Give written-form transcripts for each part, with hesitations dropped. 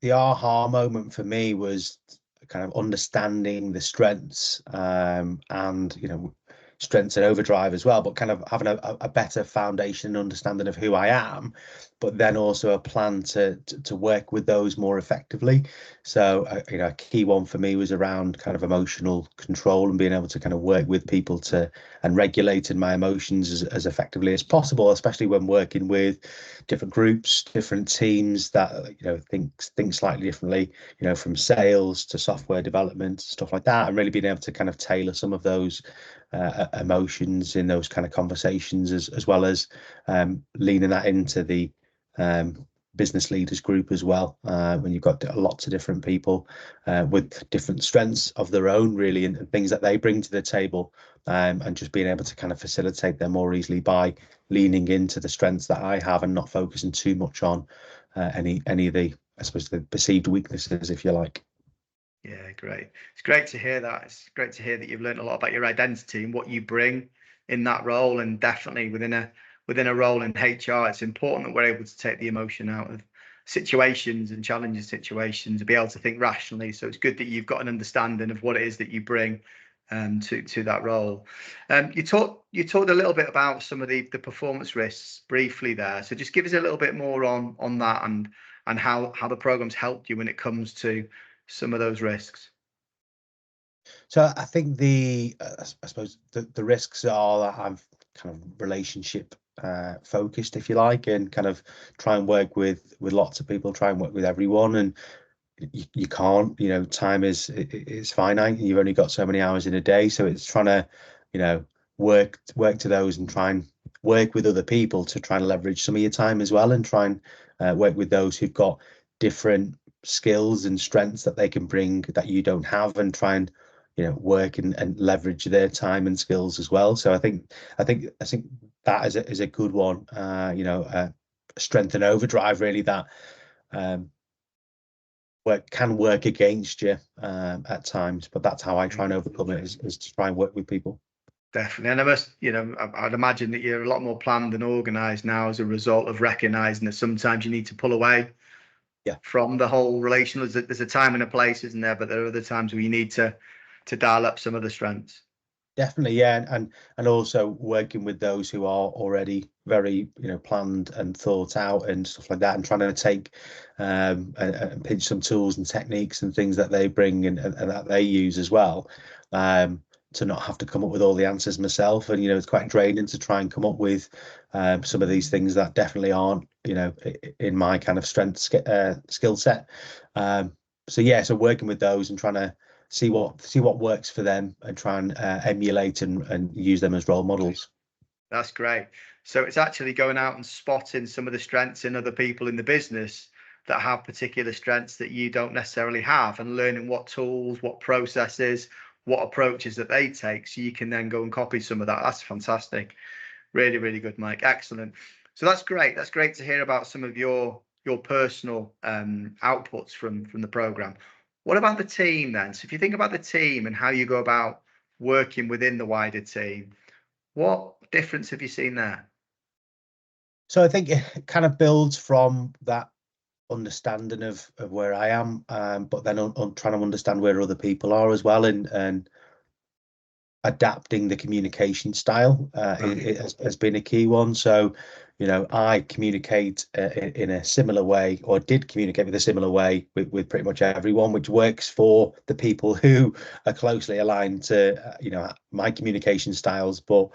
the aha moment for me was kind of understanding the strengths, and strengths and overdrive as well, but kind of having a better foundation and understanding of who I am, but then also a plan to work with those more effectively. So a key one for me was around kind of emotional control and being able to kind of work with people and regulating my emotions as effectively as possible, especially when working with different groups, different teams that think slightly differently, from sales to software development, stuff like that, and really being able to kind of tailor some of those emotions in those kind of conversations, as well as leaning that into the business leaders group as well, when you've got lots of different people with different strengths of their own, really, and things that they bring to the table, and just being able to kind of facilitate them more easily by leaning into the strengths that I have and not focusing too much on any of the, I suppose, the perceived weaknesses, if you like. Yeah, great. It's great to hear that. It's great to hear that you've learned a lot about your identity and what you bring in that role, and definitely within a role in HR, it's important that we're able to take the emotion out of situations and challenging situations and be able to think rationally. So it's good that you've got an understanding of what it is that you bring to that role. You talked a little bit about some of the performance risks briefly there. So just give us a little bit more on that and how the program's helped you when it comes to some of those risks. So I think I suppose the risks are that I'm kind of relationship focused, if you like, and kind of try and work with lots of people, try and work with everyone, and you can't, time is finite. You've only got so many hours in a day, so it's trying to, work to those and try and work with other people to try and leverage some of your time as well, and try and work with those who've got different skills and strengths that they can bring that you don't have, and try and work and leverage their time and skills as well. So I think that is a good one. Strength and overdrive, really, that can work against you at times, but that's how I try and overcome it, is to try and work with people. Definitely. And I must, I'd imagine that you're a lot more planned and organized now as a result of recognizing that sometimes you need to pull away from the whole relational. There's a time and a place, isn't there? But there are other times where you need to dial up some of the strengths. Definitely, yeah, and also working with those who are already very planned and thought out and stuff like that, and trying to take and pinch some tools and techniques and things that they bring and that they use as well, to not have to come up with all the answers myself. And it's quite draining to try and come up with some of these things that definitely aren't in my kind of strength skill set. So working with those and trying to see what works for them and try and emulate and use them as role models. That's great. So it's actually going out and spotting some of the strengths in other people in the business that have particular strengths that you don't necessarily have, and learning what tools, what processes, what approaches that they take, so you can then go and copy some of that. That's fantastic. Really, really good, Mike. Excellent. So that's great. That's great to hear about some of your personal outputs from the program. What about the team then? So if you think about the team and how you go about working within the wider team, what difference have you seen there? So I think it kind of builds from that understanding of where I am, but then on trying to understand where other people are as well, and adapting the communication style it has been a key one. So I communicate in a similar way, or did communicate with a similar way with pretty much everyone, which works for the people who are closely aligned to my communication styles. But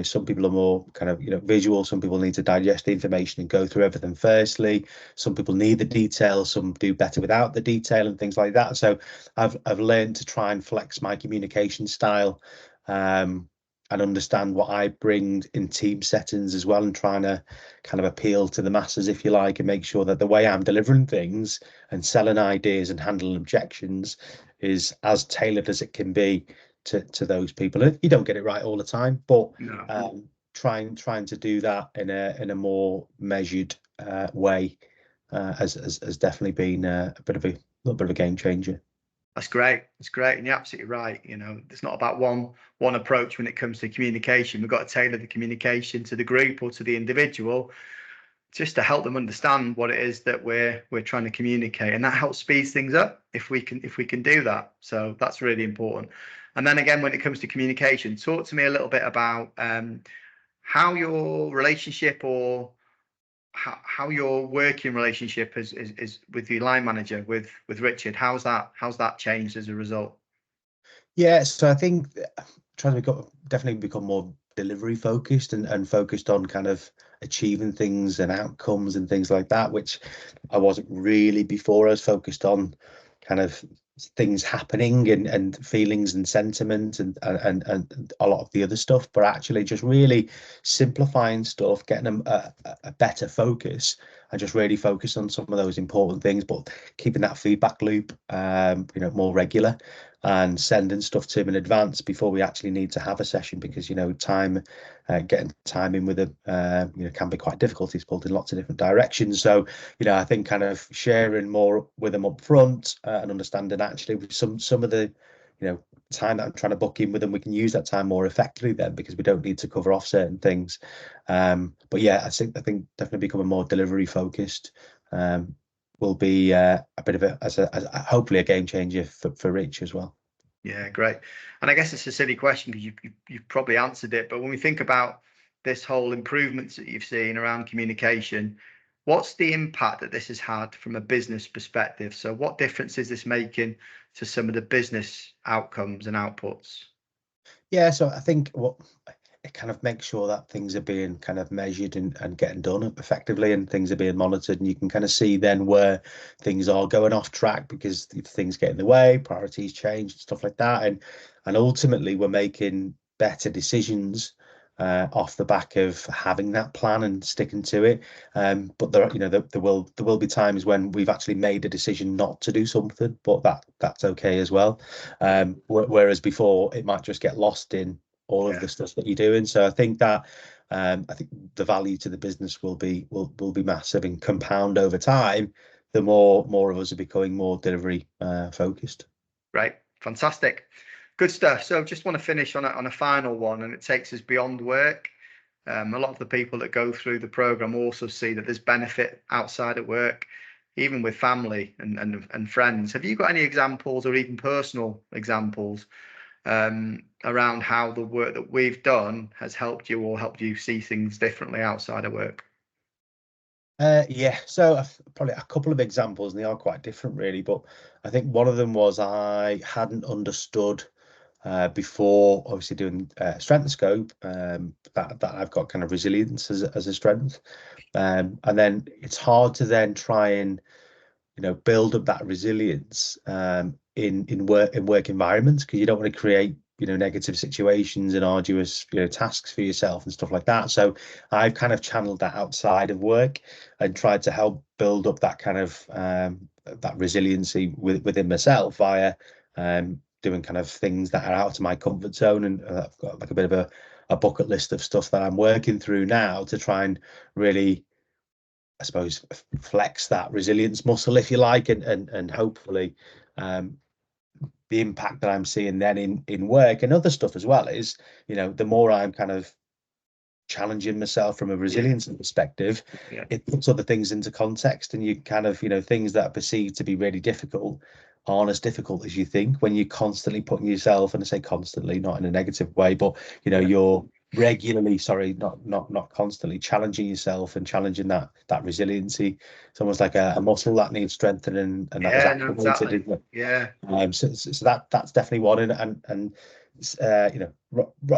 some people are more kind of visual, some people need to digest the information and go through everything firstly, some people need the detail, some do better without the detail and things like that. So I've learned to try and flex my communication style, and understand what I bring in team settings as well, and trying to kind of appeal to the masses, if you like, and make sure that the way I'm delivering things and selling ideas and handling objections is as tailored as it can be to those people. And you don't get it right all the time, but trying to do that in a more measured way has definitely been a little bit of a game changer. That's great. That's great. And you're absolutely right. It's not about one approach when it comes to communication. We've got to tailor the communication to the group or to the individual. just to help them understand what it is that we're trying to communicate, and that helps speed things up if we can do that. So that's really important. And then again, when it comes to communication, talk to me a little bit about how your relationship, or how your working relationship is with your line manager, with Richard. How's that changed as a result? Yeah, so I think trying to definitely become more delivery focused and focused on kind of achieving things and outcomes and things like that, which I wasn't really before. I was focused on kind of things happening and feelings and sentiment and a lot of the other stuff, but actually just really simplifying stuff, getting them a better focus, and just really focus on some of those important things, but keeping that feedback loop more regular, and sending stuff to him in advance before we actually need to have a session, because getting time in with him can be quite difficult. He's pulled in lots of different directions, so I think kind of sharing more with him up front, and understanding actually with some of the time that I'm trying to book in with them, we can use that time more effectively then, because we don't need to cover off certain things. But yeah, I think definitely becoming more delivery focused will be a bit of as hopefully a game changer for Rich as well. Yeah, great. And I guess it's a silly question because you've probably answered it, but when we think about this whole improvements that you've seen around communication, what's the impact that this has had from a business perspective? So what difference is this making to some of the business outcomes and outputs? Yeah, so I think what it kind of makes sure that things are being kind of measured and getting done effectively, and things are being monitored, and you can kind of see then where things are going off track because things get in the way, priorities change, stuff like that, and ultimately we're making better decisions off the back of having that plan and sticking to it. But there will be times when we've actually made a decision not to do something, but that's okay as well. Whereas before it might just get lost in all of Yeah, the stuff that you're doing. So I think that I think the value to the business will be massive and compound over time. The more of us are becoming more delivery focused. right. Fantastic. Good stuff. So just want to finish on a final one, and it takes us beyond work. A lot of the people that go through the program also see that there's benefit outside of work, even with family and friends. Have you got any examples, or even personal examples, around how the work that we've done has helped you, or helped you see things differently outside of work? Yeah, so probably a couple of examples, and they are quite different, really. But I think one of them was I hadn't understood before, obviously doing strength scope, that I've got kind of resilience as a strength, and then it's hard to then try and build up that resilience in work environments, because you don't want to create negative situations and arduous tasks for yourself and stuff like that. So I've kind of channeled that outside of work and tried to help build up that kind of that resiliency within myself via doing kind of things that are out of my comfort zone, and I've got like a bit of a bucket list of stuff that I'm working through now to try and really, I suppose, flex that resilience muscle, if you like, and hopefully the impact that I'm seeing then in work and other stuff as well is, the more I'm kind of challenging myself from a Yeah, resilience perspective, yeah, it puts other things into context, and you kind of, things that are perceived to be really difficult aren't as difficult as you think when you're constantly putting yourself, and I say constantly, not in a negative way, but yeah, you're regularly, sorry, not constantly challenging yourself and challenging that resiliency. It's almost like a muscle that needs strengthening, and that is yeah. No, activated, exactly. isn't it? Yeah, So that's definitely one, and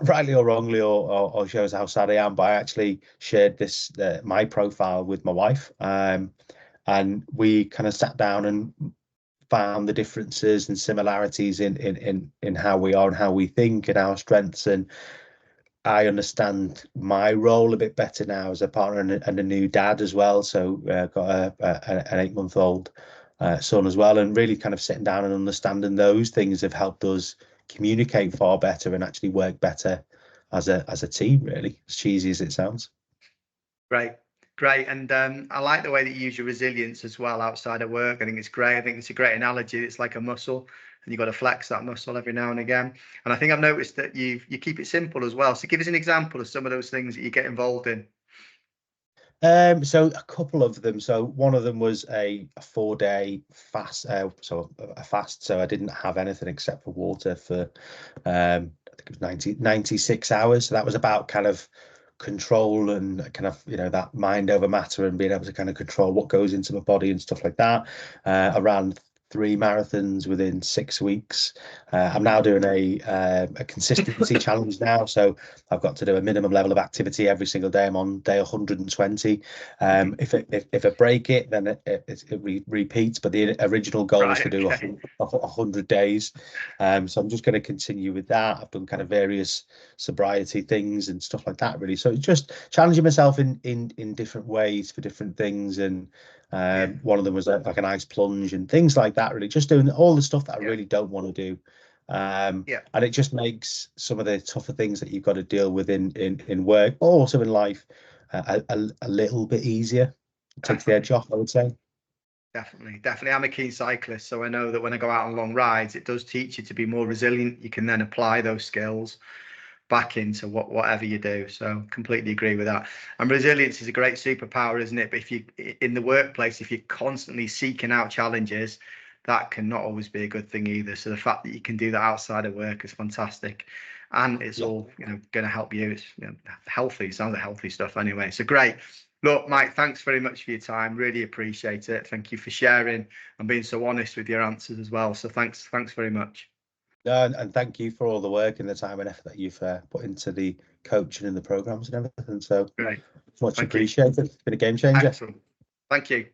rightly or wrongly, or shows how sad I am, but I actually shared this my profile with my wife, and we kind of sat down and found the differences and similarities in how we are and how we think and our strengths, and I understand my role a bit better now as a partner and a new dad as well. So got an 8-month-old son as well, and really kind of sitting down and understanding those things have helped us communicate far better and actually work better as a team. Really, as cheesy as it sounds. great, great. And I like the way that you use your resilience as well outside of work. I think it's great. I think it's a great analogy. It's like a muscle, and you've got to flex that muscle every now and again. And I think I've noticed that you keep it simple as well. So give us an example of some of those things that you get involved in. So a couple of them. So one of them was a 4-day fast. So a fast. So I didn't have anything except for water for I think it was 96 hours. So that was about kind of control and kind of, that mind over matter and being able to kind of control what goes into my body and stuff like that. I ran 3 marathons within 6 weeks. I'm now doing a consistency challenge now. So I've got to do a minimum level of activity every single day. I'm on day 120. If I break it, then it repeats. But the original goal was Right. to do Okay. 100 days. So I'm just going to continue with that. I've done kind of various sobriety things and stuff like that, really. So it's just challenging myself in different ways for different things. And Yeah. one of them was like an ice plunge and things like that, really. Just doing all the stuff that I Yeah. really don't want to do. Yeah. And it just makes some of the tougher things that you've got to deal with in work, but also in life, a little bit easier. It takes the edge Definitely. off, I would say. Definitely, definitely. I'm a keen cyclist, so I know that when I go out on long rides, it does teach you to be more resilient. You can then apply those skills back into whatever you do. So completely agree with that. And resilience is a great superpower, isn't it? But if you in the workplace, if you're constantly seeking out challenges, that can not always be a good thing either. So the fact that you can do that outside of work is fantastic. And it's Yeah. all, going to help you. It's healthy. Sounds like healthy stuff anyway. So great. Look, Mike, thanks very much for your time. Really appreciate it. Thank you for sharing and being so honest with your answers as well. So thanks very much. No, and thank you for all the work and the time and effort that you've put into the coaching and the programs and everything. So Great. much Thank you. appreciated. It's been a game changer. Excellent. Thank you.